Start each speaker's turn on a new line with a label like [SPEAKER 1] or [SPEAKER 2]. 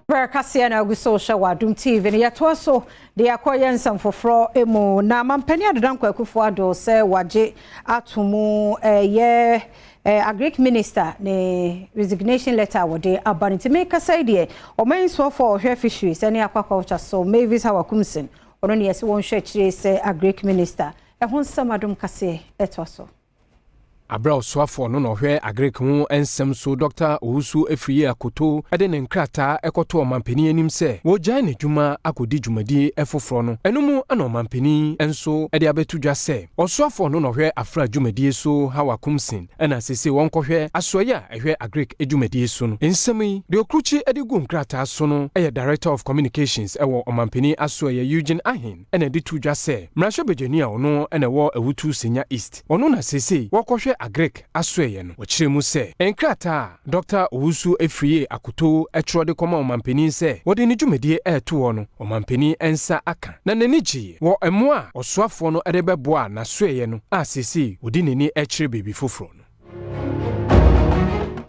[SPEAKER 1] Kasee na Owusu Adom TV ne yato so de yakoye nsamfofro emu na mampani adodan kwakufu ado se waje atomu Agric minister ne resignation letter wode abanti me Kasee de o main so for fisheries ene aquaculture so Mavis Hawa Koomson ono ne yesi won hwe kire se Agric minister ho nsam Adom Kasee eto so
[SPEAKER 2] Abra Oswafo no hwe Agric ho ensem so Dr. Owusu Afriyie Akoto ede ne nkrata ekoto omampani anim se wo gyan ne dwuma akodi dwumadi efoforo no enum ana omampani enso ede abetu dwa se Oswafo no hwe afra dwumadi so Hawa Koomson ena sese won kohwe asoya ehwe Agric edwumadi so no ensemi de okruchi ede gu nkrata so no eye director of communications ewo omampani asoya Eugene Ahin ena de tu dwa se mrahwe bejania ono ena wo awutu senya east ono na sese wo kohwe Agric Asweye no wachiremu se enkrata Dr. Owusu Afriyie Akoto etrode koma omampani se wode ni dwumedie eto no omampani ensa aka na nanigi wo emo a Oswafo no edebeboa na Asweye no asisi wodi neni echire bebi foforo no